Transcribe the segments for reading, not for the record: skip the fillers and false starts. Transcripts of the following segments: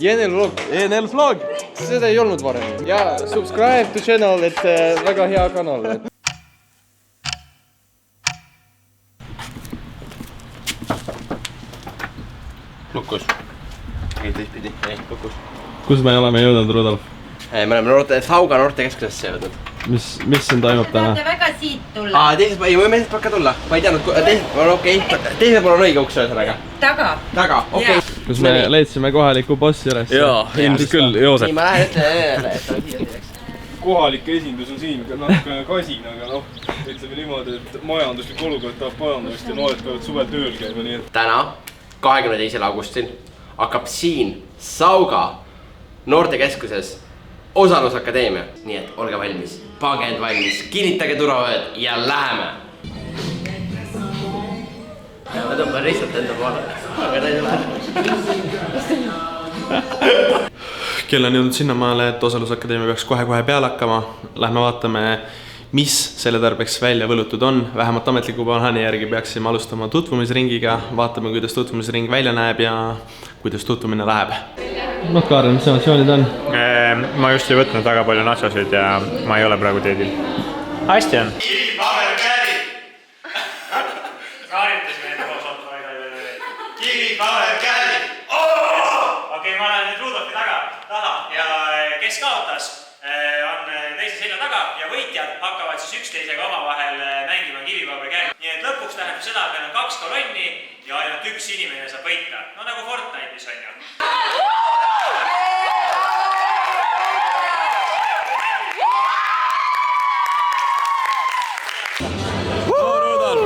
ENL Vlog. ENL Vlog. Seda ei olnud varem. Ja subscribe to channel, et väga hea kanal. Lukus. Ei teistpidi. Ei, lukus. Kus me oleme jõudnud, Rudolf? Me oleme Sauga noortekeskusesse jõudnud. Mis siin toimub täna? Te väga siit tulla. Teises võime pakka tulla. Ma ei teadnud, teisel pool on õige uks ühesõnaga. Taga, okei. Kus me leidsime kohaliku bossi üles. Jaa, ilmselt küll, Joosep. Nii, ma lähen ütlen, et on siia teeks. Kohalik esindus on siin natukene kasin, aga ütleme niimoodi, et majanduslik olukord tahab parandamist ja noored peavad suvel tööl käima, nii et... Täna, 22. augustil, hakkab siin Sauga noortekeskuses osalusakadeemia. Nii et olge valmis, pange end valmis, kinnitage turvavööd ja läheme! Ma tõmban lihtsalt enda poole, aga ta ei tule. Kell on jõudnud sinnamaale, et osalusakadeemia peaks kohe peale hakkama. Lähme vaatame, mis selle tarbeks välja võlutud on. Vähemalt ametliku plaani järgi peaksime alustama tutvumisringiga. Vaatame, kuidas tutvumisring välja näeb ja kuidas tutvumine läheb. Kaarel, mis emotsioonid on? Ma just ei võtnud väga palju nachosid ja ma ei ole praegu teedil. Hästi on. Kivi-paber käri! Kaaritasime enda koos otsa. Kivi-paber käri! Okei, ma lähen nüüd Rudolfi taha ja kes kaotas on teise selja taga ja võitjad hakkavad siis üksteisega omavahel mängima kivi-paber käri. Nii et lõpuks tähendab seda, et meil on 2 kolonni ja ainult üks inimene saab võita. No nagu Fortnite'is on ju.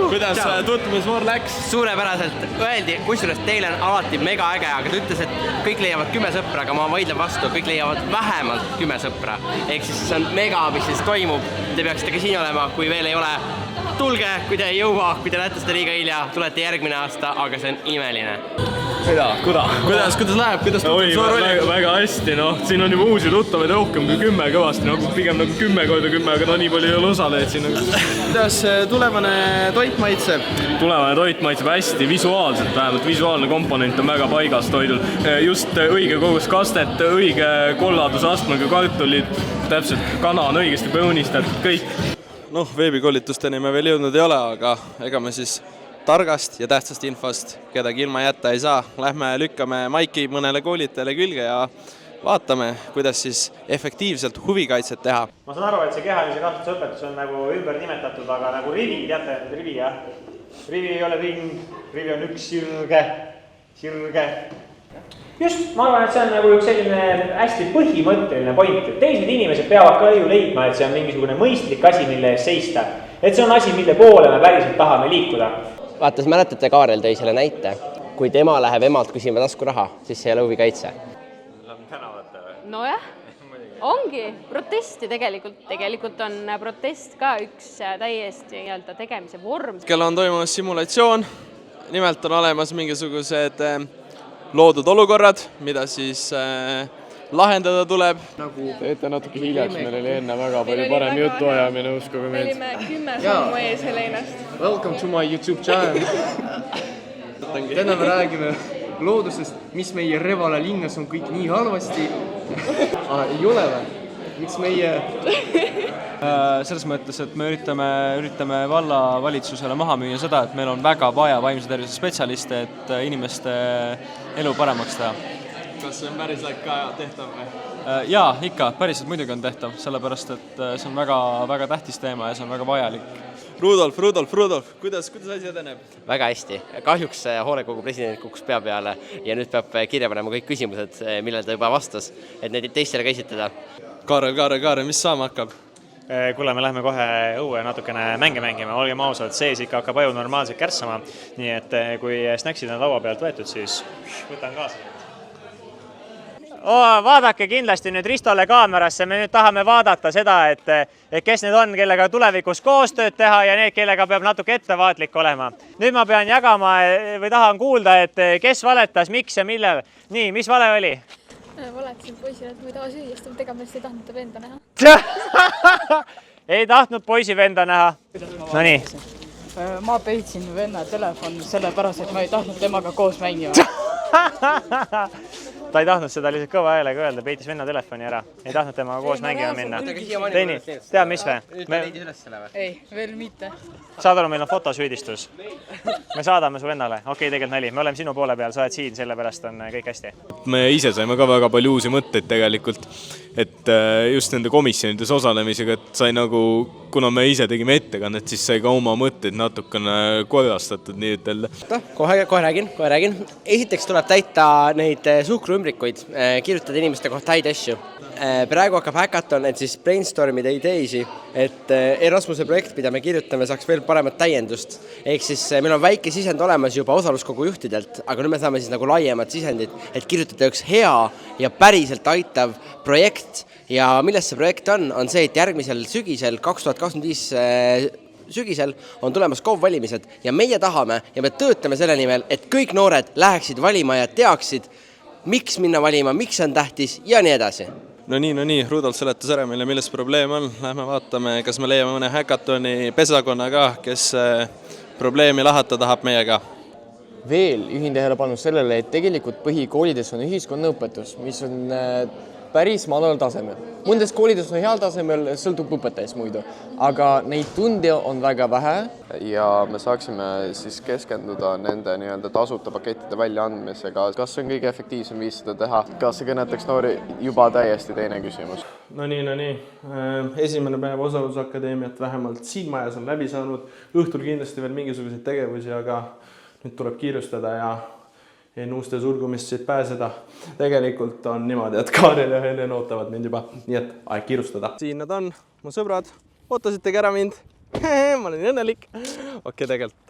Kuidas tutvumisvoor läks? Suurepäraselt öeldi, kusjuures teile on alati mega äge, aga ta ütles, et kõik leiavad 10 sõpra, aga ma vaidlen vastu, kõik leiavad vähemalt 10 sõpra. Ehk siis see on mega, mis siis toimub. Te peaksite ka siin olema, kui veel ei ole. Tulge, kui te ei jõua, kui te näete seda liiga hilja, tulete järgmine aasta, aga see on imeline. Kuidas läheb? Kuidas tutvumisvoor oli? Väga hästi, noh. Siin on juba uusi tuttavaid rohkem kui 10 kõvasti. Pigem nagu 10 korda 10, aga no nii palju ei ole osaleid siin. Kuidas tulevane toit maitseb? Tulevane toit maitseb hästi visuaalselt, vähemalt visuaalne komponent on väga paigas toidul. Just õige kogus kastet, õige kolladusastmega kartulid, täpselt kana on õigesti põunistatud, kõik. Noh, veebikoolitusteni me veel jõudnud ei ole, aga ega me siis targast ja tähtsast infost kedagi ilma jätta ei saa. Lähme lükkame maiki mõnele koolitajale külge ja vaatame, kuidas siis efektiivselt huvikaitset teha. Ma saan aru, et see kehalise kasvatuse õpetus on nagu ümber nimetatud, aga nagu rivi, teate, rivi, jah? Rivi ei ole ring, rivi on üks sirge. Just, ma arvan, et see on nagu üks selline hästi põhimõtteline point, et teised inimesed peavad ka ju leidma, et see on mingisugune mõistlik asi, mille ees seista. Et see on asi, mille poole me päriselt tahame liikuda. Vaata, mäletate, Kaarel tõi selle näite. Kui tema läheb emalt küsima taskuraha, siis see ei ole huvikaitse. Nojah, ongi protesti tegelikult on protest ka üks täiesti tegemise vorm. Kel on toimumas simulatsioon, nimelt on olemas mingisugused loodud olukorrad, mida siis lahendada tuleb. Teete natuke hiljaks, meil oli enne väga palju parem jutu ajamine, uskuge meid. Me olime 10 sammu ees Helenast. Welcome to my YouTube channel. Täna me räägime loodusest, mis meie Revala linnas on kõik nii halvasti. Ei ole või? Miks meie... Selles mõttes, et me üritame vallavalitsusele maha müüa seda, et meil on väga vaja vaimse tervise spetsialiste, et inimeste elu paremaks teha. Kas see on päriselt ka tehtav või? Jaa, ikka, päriselt muidugi on tehtav, sellepärast, et see on väga tähtis teema ja see on väga vajalik. Rudolf, kuidas asi edeneb? Väga hästi. Kahjuks hoolekogu president kukkus pea peale ja nüüd peab kirja panema kõik küsimused, millele ta juba vastas, et neid teistele ka esitada. Kaarel, mis saama hakkab? Kuule, me lähme kohe õue natukene mänge mängima, olgem ausad, sees ikka hakkab aju normaalselt kärssama, nii et kui snäksid on laua pealt võetud, siis võtan kaasa. Vaadake kindlasti nüüd Ristole kaamerasse, me nüüd tahame vaadata seda, et kes need on, kellega tulevikus koostööd teha ja need, kellega peab natuke ettevaatlik olema. Nüüd ma pean jagama või tahan kuulda, et kes valetas, miks ja millal. Nii, mis vale oli? Valetasin poisile, et ma ei taha süüa, sest ta tegemist ei tahtnud ta venda näha. Ei tahtnud poisi venda näha. No nii. Ma peitsin venna telefon sellepärast, et ma ei tahtnud temaga koos mängima. ta ei tahtnud seda lihtsalt kõva häälega öelda, peitis venna telefoni ära. Ei tahtnud temaga koos mängima minna. Teini, tead mis või? ei, veel mitte. Saad aru, meil on fotosüüdistus. Me saadame su vennale. Okei, tegelikult nali. Me oleme sinu poole peal, sa oled siin, sellepärast on kõik hästi. Me ise saime ka väga palju uusi mõtteid tegelikult, et just nende komisjonides osalemisega, et sai nagu, kuna me ise tegime ettekannet, siis sai ka oma mõtteid natukene korrastatud, nii ütelda. Kohe räägin. Esiteks tuleb täita neid suhkruümbrikuid, kirjutada inimeste kohta häid asju. Praegu hakkab häkaton, et siis brainstormida ideesi, et Erasmuse projekt, mida me kirjutame, saaks veel paremat täiendust. Ehk siis meil on väike sisend olemas juba osaluskogu juhtidelt, aga nüüd me saame siis nagu laiemat sisendit, et kirjutada üks hea ja päriselt aitav projekt. Ja milles see projekt on see, et järgmisel sügisel, 2025 sügisel on tulemas KOV-valimised ja meie tahame ja me töötame selle nimel, et kõik noored läheksid valima ja teaksid, miks minna valima, miks on tähtis ja nii edasi. No nii, Rudolf seletas ära meile, milles probleem on. Lähme vaatame, kas me leiame mõne häkatoni pesakonna ka, kes probleemi lahata tahab meiega. Veel juhin tähelepanu sellele, et tegelikult põhikoolides on ühiskonnaõpetus, mis on päris madal tasemel. Mõndes koolides on heal tasemel, sõltub õpetajast muidu, aga neid tunde on väga vähe. Ja me saaksime siis keskenduda nende nii-öelda tasuta pakettide väljaandmisega. Kas see on kõige efektiivsem viis seda teha? Kas see kõnetaks noori juba täiesti teine küsimus? No nii. Esimene päev osalusakadeemiat vähemalt siin majas on läbi saanud. Õhtul kindlasti veel mingisuguseid tegevusi, aga nüüd tuleb kiirustada ja ennustes urgumist siit pääseda. Tegelikult on niimoodi, et Kaarel ja Helen ootavad mind juba, nii et aeg kiirustada. Siin nad on, mu sõbrad, ootasitegi ära mind. Ma olen õnnelik. Okei, tegelikult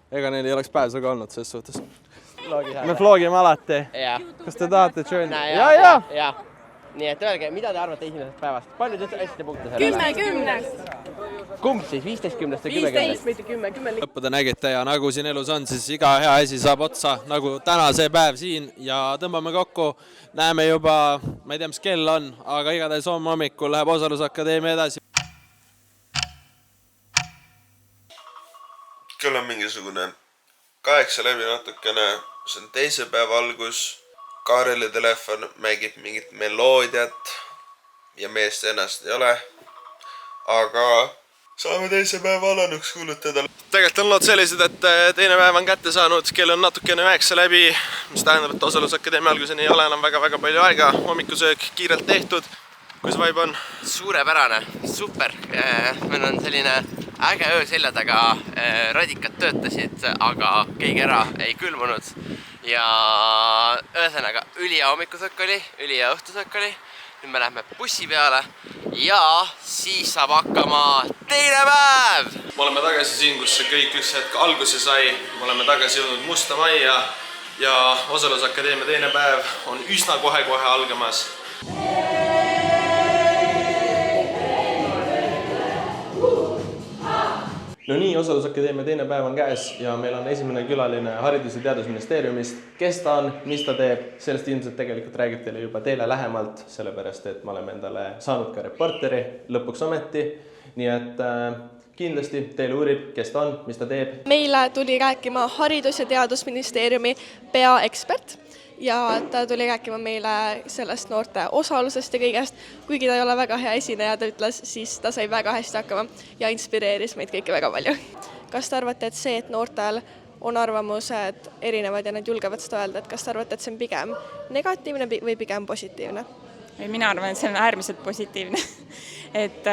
ega neil ei oleks pääsu ka olnud selles suhtes. Me vlogime alati. Kas te tahate join? Ja. Nii et öelge, mida te arvate esimesest päevast? Palju te hästi punkte selle? 10. Kumb siis? 15 või 10? 10. Lõppude nägite ja nagu siin elus on, siis iga hea asi saab otsa, nagu täna see päev siin ja tõmbame kokku. Näeme juba, ma ei tea, mis kell on, aga igatahes homme hommikul läheb osalusakadeemia edasi. Küll on mingisugune 8 läbi natukene, see on teise päeva algus. Kaareli telefon mängib mingit meloodiat ja meest ennast ei ole, aga saame teise päeva alanuks kuulutada. Tegelikult on lood sellised, et teine päev on kätte saanud, kell on natukene 9 läbi, mis tähendab, et osalusakadeemia alguseni ei ole enam väga palju aega, hommikusöök kiirelt tehtud. Kuidas vibe on? Suurepärane, super. Meil on selline äge öö selja taga, radikad töötasid, aga keegi ära ei külmunud. Ja ühesõnaga ülihea hommikusöök oli, ülihea õhtusöök oli. Nüüd me lähme bussi peale ja siis saab hakkama teine päev. Me oleme tagasi siin, kus see kõik üks hetk alguse sai. Me oleme tagasi jõudnud Musta Majja ja osalusakadeemia teine päev on üsna kohe algamas. No nii, osalusakadeemia teine päev on käes ja meil on esimene külaline Haridus- ja Teadusministeeriumist. Kes ta on, mis ta teeb, sellest ilmselt tegelikult räägib teile juba teile lähemalt, sellepärast et me oleme endale saanud ka reporteri lõpuks ometi. Nii et kindlasti teile uurib, kes ta on, mis ta teeb. Meile tuli rääkima Haridus- ja Teadusministeeriumi peaekspert ja ta tuli rääkima meile sellest noorte osalusest ja kõigest. Kuigi ta ei ole väga hea esineja, ta ütles, siis ta sai väga hästi hakkama ja inspireeris meid kõike väga palju. Kas te arvate, et see, et noortel on arvamused erinevad ja nad julgevad seda öelda, et kas te arvate, et see on pigem negatiivne või pigem positiivne? Mina arvan, et see on äärmiselt positiivne. Et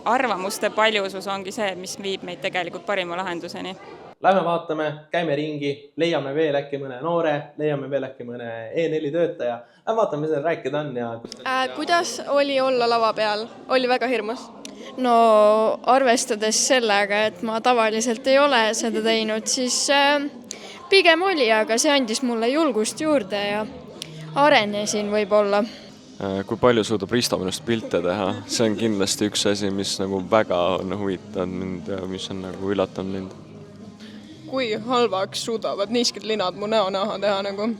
arvamuste paljusus ongi see, mis viib meid tegelikult parima lahenduseni. Lähme vaatame, käime ringi, leiame veel äkki mõne noore, leiame veel äkki mõne E4 töötaja. Lähme vaatame, mis seal rääkida on. Ja... Kuidas oli olla lava peal? Oli väga hirmus? No arvestades sellega, et ma tavaliselt ei ole seda teinud, siis pigem oli, aga see andis mulle julgust juurde ja arenesin võib-olla. Kui palju suudab Risto minust pilte teha, see on kindlasti üks asi, mis nagu väga on huvitanud mind ja mis on nagu üllatanud mind. Kui halvaks suudavad niiskid linad mu näonaha teha nagu.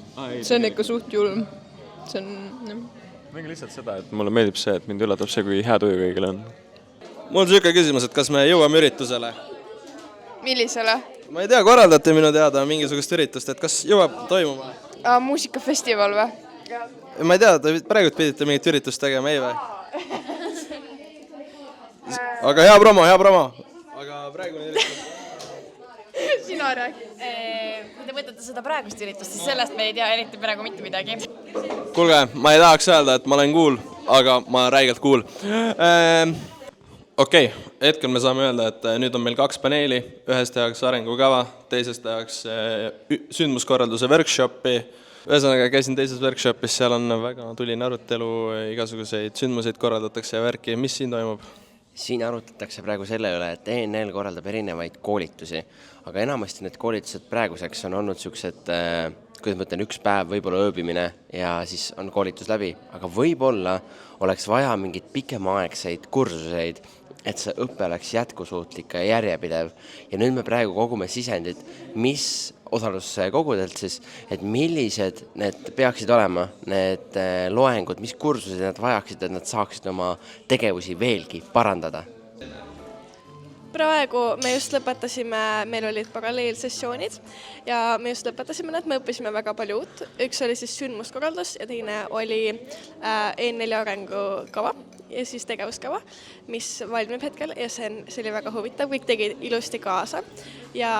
See on ikka suht julm. See on... Mingi lihtsalt seda, et mulle meeldib see, et mind üllatab see, kui hea tuju kõigil on. Mul on selline küsimus, et kas me jõuame üritusele? Millisele? Ma ei tea, korraldate minu teada mingisugust üritust, et kas jõuab toimuma? Muusikafestival või? Ma ei tea, praegu pidite mingit üritust tegema, ei või? Aga hea promo. Aga praegune üritus. Sina räägi. Kui te võtate seda praegust üritust, siis sellest me ei tea eriti praegu mitte midagi. Kuulge, ma ei tahaks öelda, et ma olen cool, aga ma olen räigelt cool. Okei, hetkel me saame öelda, et nüüd on meil 2 paneeli, ühes tehakse arengukava, teises tehakse sündmuskorralduse workshopi. Ühesõnaga käisin teises workshopis, seal on väga tuline arutelu, igasuguseid sündmuseid korraldatakse ja värki. Mis siin toimub? Siin arutatakse praegu selle üle, et ENL korraldab erinevaid koolitusi, aga enamasti need koolitused praeguseks on olnud sellised, kuidas ma ütlen, 1 päev, võib-olla ööbimine ja siis on koolitus läbi, aga võib-olla oleks vaja mingid pikemaaegseid kursuseid, et see õpe oleks jätkusuutlik ja järjepidev. Ja nüüd me praegu kogume sisendid, mis osaluskogudelt siis, et millised need peaksid olema, need loengud, mis kursused nad vajaksid, et nad saaksid oma tegevusi veelgi parandada. Praegu me just lõpetasime, meil olid paralleelsessioonid ja me just lõpetasime need, me õppisime väga palju uut. Üks oli siis sündmuskorraldus ja teine oli EN4 arengukava ja siis tegevuskava, mis valmib hetkel ja see oli väga huvitav, kõik tegid ilusti kaasa ja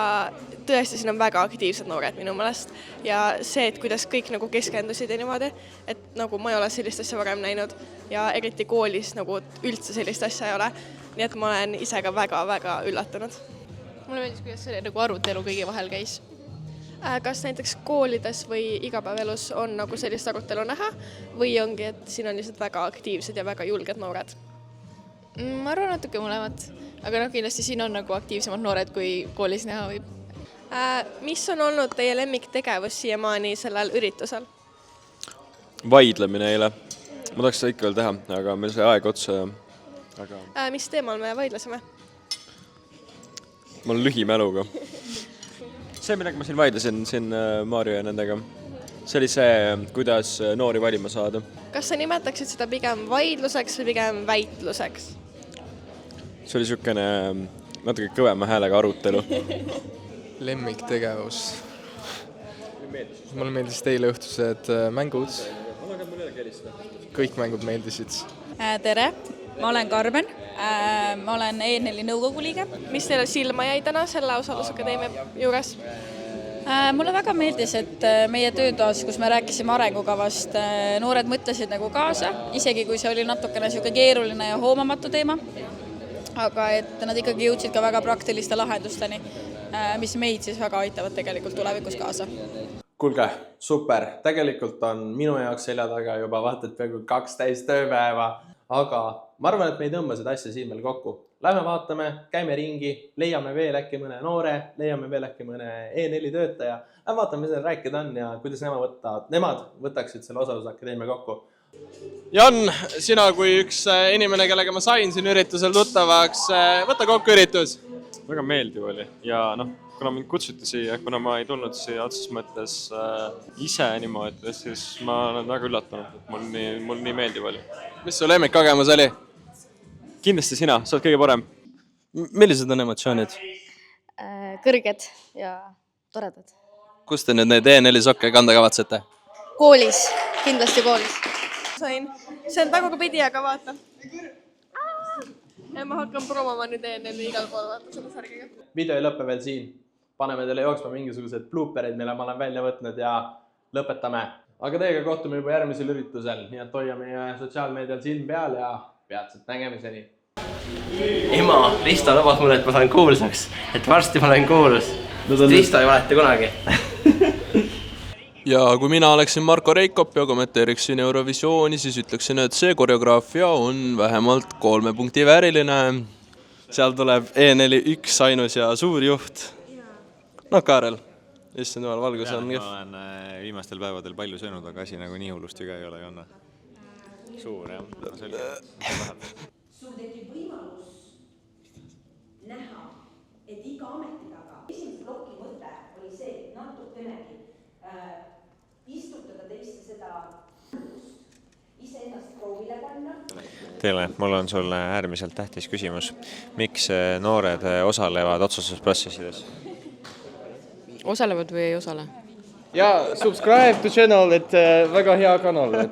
tõesti siin on väga aktiivsed noored minu meelest ja see, et kuidas kõik nagu keskendusid ja niimoodi, et nagu ma ei ole sellist asja varem näinud ja eriti koolis nagu üldse sellist asja ei ole. Nii et ma olen ise ka väga-väga üllatunud. Mulle meeldis, kuidas see nagu arutelu kõigi vahel käis. Kas näiteks koolides või igapäevelus on nagu sellist arutelu näha või ongi, et siin on lihtsalt väga aktiivsed ja väga julged noored? Ma arvan natuke mõlemat, aga kindlasti siin on nagu aktiivsemad noored, kui koolis näha võib. Mis on olnud teie lemmiktegevus siiamaani sellel üritusel? Vaidlemine eile. Ma tahaks seda ikka veel teha, aga meil sai aeg otsa ja... Mis teemal me vaidlesime? Ma olen lühimäluga. See, millega ma siin vaidlesin, siin Maarju ja nendega, see oli see, kuidas noori valima saada. Kas sa nimetaksid seda pigem vaidluseks või pigem väitluseks? See oli niisugune natuke kõvema häälega arutelu. Lemmiktegevus. Mulle meeldisid eile õhtused mängud. Kõik mängud meeldisid. Tere! Ma olen Karmen, ma olen ENL-i nõukogu liige. Mis teile silma jäi täna selle osalusakadeemia juures? Mulle väga meeldis, et meie töötoas, kus me rääkisime arengukavast, noored mõtlesid nagu kaasa, isegi kui see oli natukene keeruline ja hoomamatu teema, aga et nad ikkagi jõudsid ka väga praktiliste lahendusteni, mis meid siis väga aitavad tegelikult tulevikus kaasa. Kuulge, super, tegelikult on minu jaoks selja taga juba vaatad peaaegu 2 täis tööpäeva, aga ma arvan, et me ei tõmba seda asja siin veel kokku. Lähme vaatame, käime ringi, leiame veel äkki mõne noore, leiame veel äkki mõne E4 töötaja. Lähme vaatame, mis neil rääkida on ja kuidas nemad võtaksid selle osalusakadeemia kokku. Jan, sina kui üks inimene, kellega ma sain siin üritusel tuttavaks, võta kokku üritus. Väga meeldiv oli ja kuna mind kutsuti siia, kuna ma ei tulnud siia otses mõttes ise niimoodi, siis ma olen väga üllatunud, et mul nii meeldiv oli. Mis su lemmikkogemus oli? Kindlasti sina, sa oled kõige parem. Millised on emotsioonid? Kõrged ja toredad. Kus te nüüd neid E4 sokke kanda kavatsete? Koolis, kindlasti koolis. Sain. See on tagurpidi, aga vaata. Ja ma hakkan promoma nüüd ENL-i igal pool vaata selle särgiga. Video ei lõppe veel siin. Paneme teile jooksma mingisugused blooperid, mille ma olen välja võtnud ja lõpetame. Aga teiega kohtume juba järgmisel üritusel, nii et hoia meie sotsiaalmeedial silm peal ja peatselt nägemiseni. Ema, Risto lubas mulle, et ma saan kuulsaks, et varsti ma olen kuulus. Risto ei valeta kunagi. Ja kui mina oleksin Marko Reikop ja kommenteeriksin Eurovisiooni, siis ütleksin, et see koreograafia on vähemalt 3 punkti vääriline. Seal tuleb E4 üks ainus ja suur juht. Kaarel, issand jumal, valgus on kehv. Ma olen viimastel päevadel palju söönud, aga asi nagu nii hullusti ka ei ole, Jonna. Suur, jah. Sul tekib võimalus näha, et iga ameti taga esimese ploki mõte oli see, et natukenegi istutada teiste seda iseennast proovile panna. Teile, mul on sulle äärmiselt tähtis küsimus. Miks noored osalevad otsustusprotsessides? Osalevad või ei osale? ja subscribe to channel, et väga hea kanal.